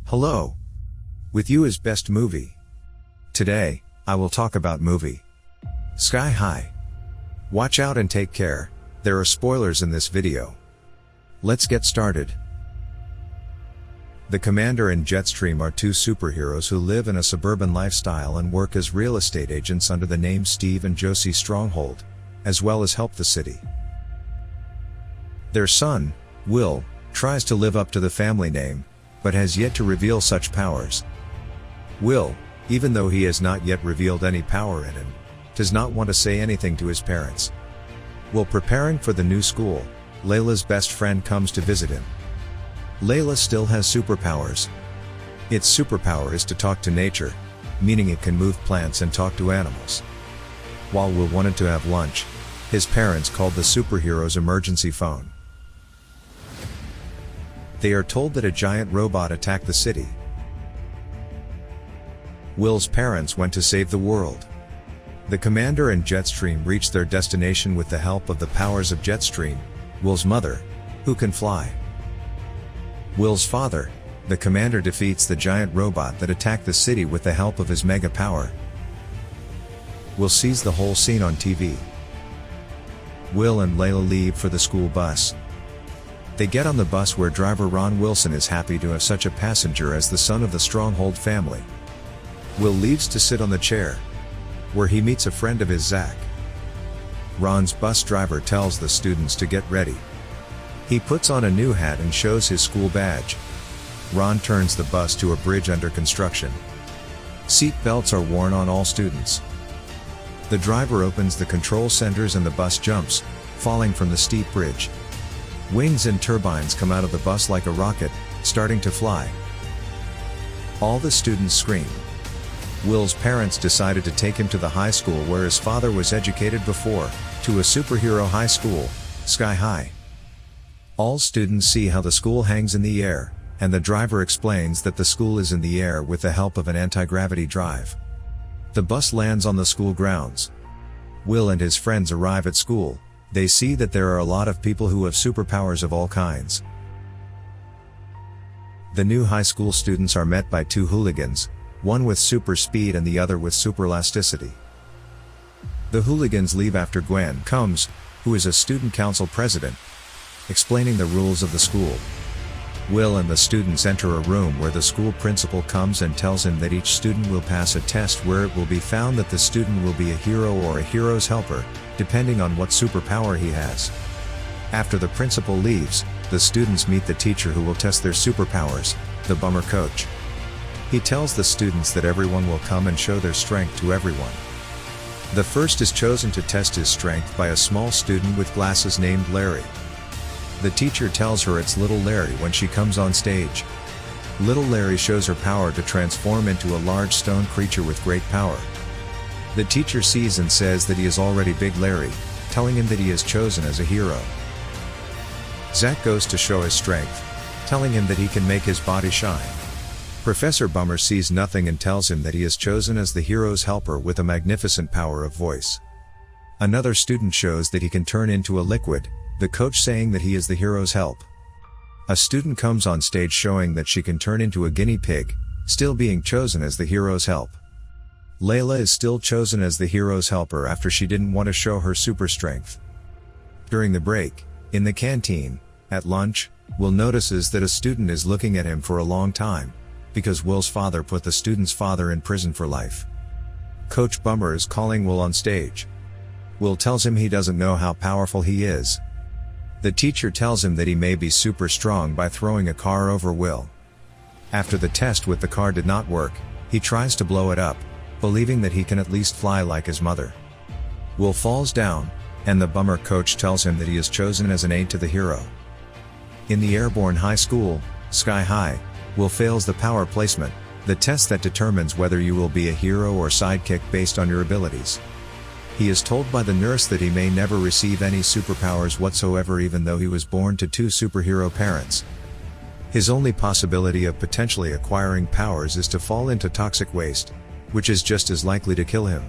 Hello. With you is Best Movie. Today, I will talk about movie Sky High. Watch out and take care, there are spoilers in this video. Let's get started. The Commander and Jetstream are two superheroes who live in a suburban lifestyle and work as real estate agents under the name Steve and Josie Stronghold, as well as help the city. Their son, Will, tries to live up to the family name, but has yet to reveal such powers. Will, even though he has not yet revealed any power in him, does not want to say anything to his parents. While preparing for the new school, Layla's best friend comes to visit him. Layla still has superpowers. Its superpower is to talk to nature, meaning it can move plants and talk to animals. While Will wanted to have lunch, his parents called the superhero's emergency phone. They are told that a giant robot attacked the city. Will's parents went to save the world. The Commander and Jetstream reached their destination with the help of the powers of Jetstream, Will's mother, who can fly. Will's father, the Commander, defeats the giant robot that attacked the city with the help of his mega power. Will sees the whole scene on TV. Will and Layla leave for the school bus. They get on the bus where driver Ron Wilson is happy to have such a passenger as the son of the Stronghold family. Will leaves to sit on the chair, where he meets a friend of his, Zach. Ron's bus driver tells the students to get ready. He puts on a new hat and shows his school badge. Ron turns the bus to a bridge under construction. Seat belts are worn on all students. The driver opens the control centers and the bus jumps, falling from the steep bridge. Wings and turbines come out of the bus like a rocket, starting to fly. All the students scream. Will's parents decided to take him to the high school where his father was educated before, to a superhero high school, Sky High. All students see how the school hangs in the air, and the driver explains that the school is in the air with the help of an anti-gravity drive. The bus lands on the school grounds. Will and his friends arrive at school. They see that there are a lot of people who have superpowers of all kinds. The new high school students are met by two hooligans, one with super speed and the other with super elasticity. The hooligans leave after Gwen comes, who is a student council president, explaining the rules of the school. Will and the students enter a room where the school principal comes and tells him that each student will pass a test where it will be found that the student will be a hero or a hero's helper, depending on what superpower he has. After the principal leaves, the students meet the teacher who will test their superpowers, the bummer coach. He tells the students that everyone will come and show their strength to everyone. The first is chosen to test his strength by a small student with glasses named Larry. The teacher tells her it's little Larry when she comes on stage. Little Larry shows her power to transform into a large stone creature with great power. The teacher sees and says that he is already Big Larry, telling him that he is chosen as a hero. Zach goes to show his strength, telling him that he can make his body shine. Professor Bummer sees nothing and tells him that he is chosen as the hero's helper with a magnificent power of voice. Another student shows that he can turn into a liquid, the coach saying that he is the hero's help. A student comes on stage showing that she can turn into a guinea pig, still being chosen as the hero's help. Layla is still chosen as the hero's helper after she didn't want to show her super strength. During the break, in the canteen, at lunch, Will notices that a student is looking at him for a long time, because Will's father put the student's father in prison for life. Coach Bummer is calling Will on stage. Will tells him he doesn't know how powerful he is. The teacher tells him that he may be super strong by throwing a car over Will. After the test with the car did not work, he tries to blow it up, believing that he can at least fly like his mother. Will falls down, and the Bummer coach tells him that he is chosen as an aide to the hero. In the airborne high school, Sky High, Will fails the power placement, the test that determines whether you will be a hero or sidekick based on your abilities. He is told by the nurse that he may never receive any superpowers whatsoever even though he was born to two superhero parents. His only possibility of potentially acquiring powers is to fall into toxic waste, which is just as likely to kill him.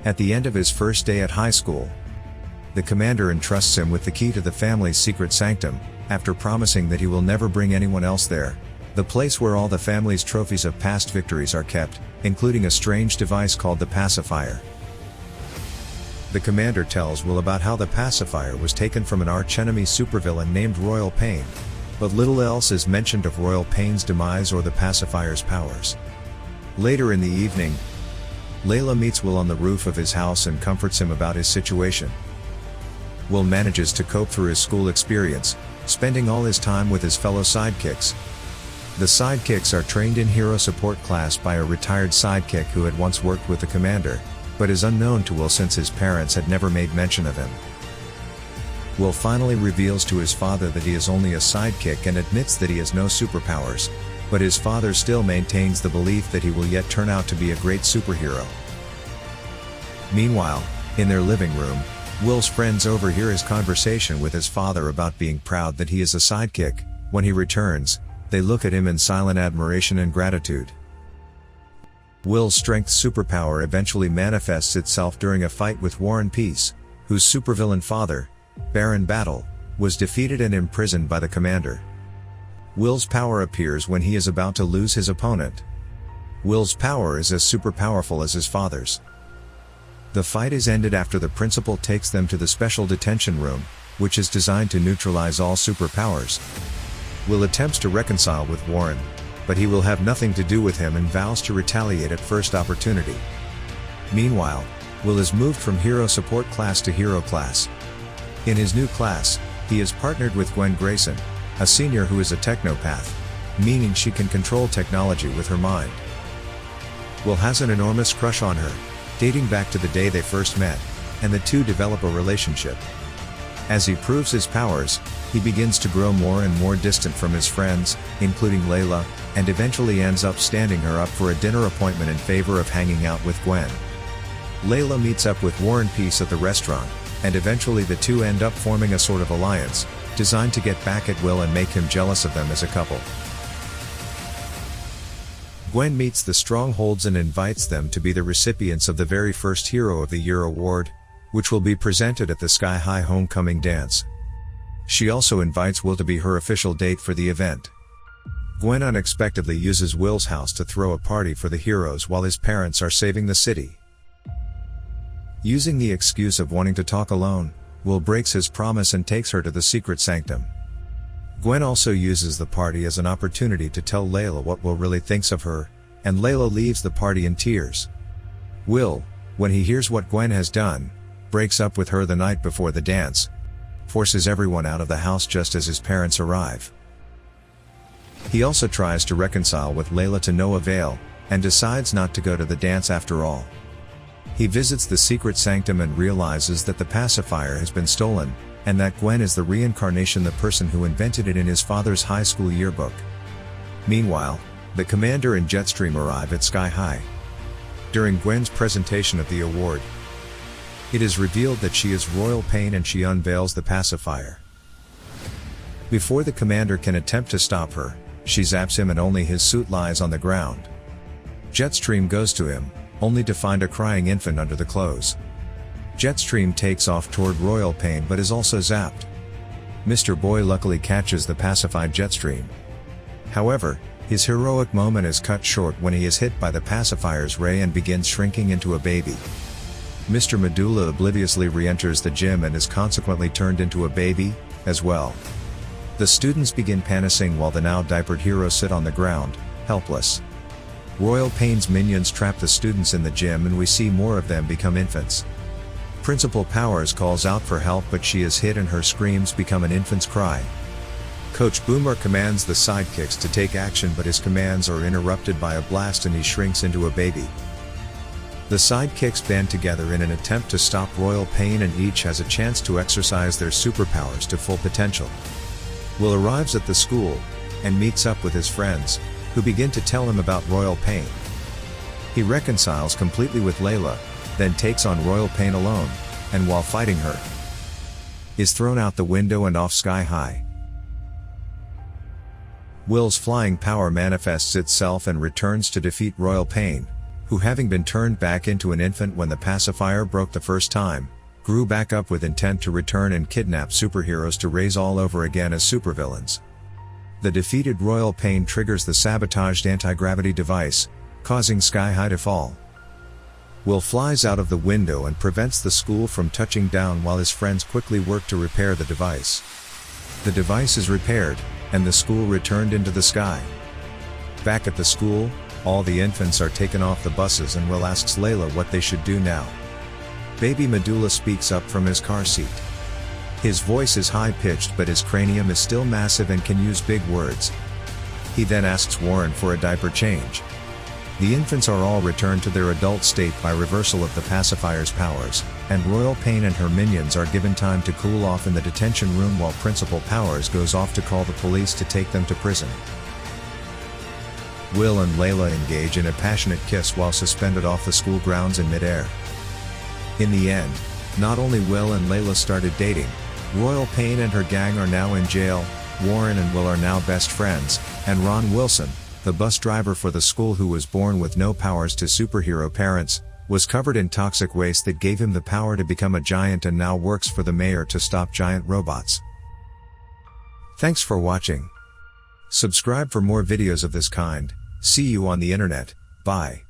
At the end of his first day at high school, the commander entrusts him with the key to the family's secret sanctum, after promising that he will never bring anyone else there. the place where all the family's trophies of past victories are kept, including a strange device called the pacifier. The commander tells Will about how the pacifier was taken from an archenemy supervillain named Royal Pain, but little else is mentioned of Royal Pain's demise or the pacifier's powers. Later in the evening, Layla meets Will on the roof of his house and comforts him about his situation. Will manages to cope through his school experience, spending all his time with his fellow sidekicks. The sidekicks are trained in hero support class by a retired sidekick who had once worked with the commander, but is unknown to Will since his parents had never made mention of him. Will finally reveals to his father that he is only a sidekick and admits that he has no superpowers, but his father still maintains the belief that he will yet turn out to be a great superhero. Meanwhile, in their living room, Will's friends overhear his conversation with his father about being proud that he is a sidekick. When he returns, they look at him in silent admiration and gratitude. Will's strength superpower eventually manifests itself during a fight with Warren Peace, whose supervillain father, Baron Battle, was defeated and imprisoned by the commander. Will's power appears when he is about to lose his opponent. Will's power is as super powerful as his father's. The fight is ended after the principal takes them to the special detention room, which is designed to neutralize all superpowers. Will attempts to reconcile with Warren, but he will have nothing to do with him and vows to retaliate at first opportunity. Meanwhile, Will is moved from hero support class to hero class. In his new class, he is partnered with Gwen Grayson, a senior who is a technopath, meaning she can control technology with her mind. Will has an enormous crush on her, dating back to the day they first met, and the two develop a relationship. As he proves his powers, he begins to grow more and more distant from his friends, including Layla, and eventually ends up standing her up for a dinner appointment in favor of hanging out with Gwen. Layla meets up with Warren Peace at the restaurant, and eventually the two end up forming a sort of alliance, designed to get back at Will and make him jealous of them as a couple. Gwen meets the Strongholds and invites them to be the recipients of the very first Hero of the Year award, which will be presented at the Sky High homecoming dance. She also invites Will to be her official date for the event. Gwen unexpectedly uses Will's house to throw a party for the heroes while his parents are saving the city. Using the excuse of wanting to talk alone, Will breaks his promise and takes her to the secret sanctum. Gwen also uses the party as an opportunity to tell Layla what Will really thinks of her, and Layla leaves the party in tears. Will, when he hears what Gwen has done, breaks up with her the night before the dance, forces everyone out of the house just as his parents arrive. He also tries to reconcile with Layla to no avail, and decides not to go to the dance after all. He visits the secret sanctum and realizes that the pacifier has been stolen, and that Gwen is the reincarnation, the person who invented it in his father's high school yearbook. Meanwhile, the commander and Jetstream arrive at Sky High. During Gwen's presentation of the award, it is revealed that she is Royal Pain and she unveils the pacifier. Before the commander can attempt to stop her, she zaps him and only his suit lies on the ground. Jetstream goes to him, only to find a crying infant under the clothes. Jetstream takes off toward Royal Pain but is also zapped. Mr. Boy luckily catches the pacified Jetstream. However, his heroic moment is cut short when he is hit by the pacifier's ray and begins shrinking into a baby. Mr. Medulla obliviously re-enters the gym and is consequently turned into a baby, as well. The students begin panicking while the now diapered heroes sit on the ground, helpless. Royal Pain's minions trap the students in the gym and we see more of them become infants. Principal Powers calls out for help but she is hit and her screams become an infant's cry. Coach Boomer commands the sidekicks to take action but his commands are interrupted by a blast and he shrinks into a baby. The sidekicks band together in an attempt to stop Royal Pain and each has a chance to exercise their superpowers to full potential. Will arrives at the school, and meets up with his friends, who begin to tell him about Royal Pain. He reconciles completely with Layla, then takes on Royal Pain alone, and while fighting her, is thrown out the window and off Sky High. Will's flying power manifests itself and returns to defeat Royal Pain, who having been turned back into an infant when the pacifier broke the first time, grew back up with intent to return and kidnap superheroes to raise all over again as supervillains. The defeated Royal Pain triggers the sabotaged anti-gravity device, causing Sky High to fall. Will flies out of the window and prevents the school from touching down while his friends quickly work to repair the device. The device is repaired, and the school returned into the sky. Back at the school, all the infants are taken off the buses and Will asks Layla what they should do now. Baby Medulla speaks up from his car seat. His voice is high-pitched but his cranium is still massive and can use big words. He then asks Warren for a diaper change. The infants are all returned to their adult state by reversal of the pacifier's powers, and Royal Pain and her minions are given time to cool off in the detention room while Principal Powers goes off to call the police to take them to prison. Will and Layla engage in a passionate kiss while suspended off the school grounds in midair. In the end, not only Will and Layla started dating, Royal Pain and her gang are now in jail, Warren and Will are now best friends, and Ron Wilson, the bus driver for the school who was born with no powers to superhero parents, was covered in toxic waste that gave him the power to become a giant and now works for the mayor to stop giant robots. Thanks for watching. Subscribe for more videos of this kind. See you on the internet. Bye.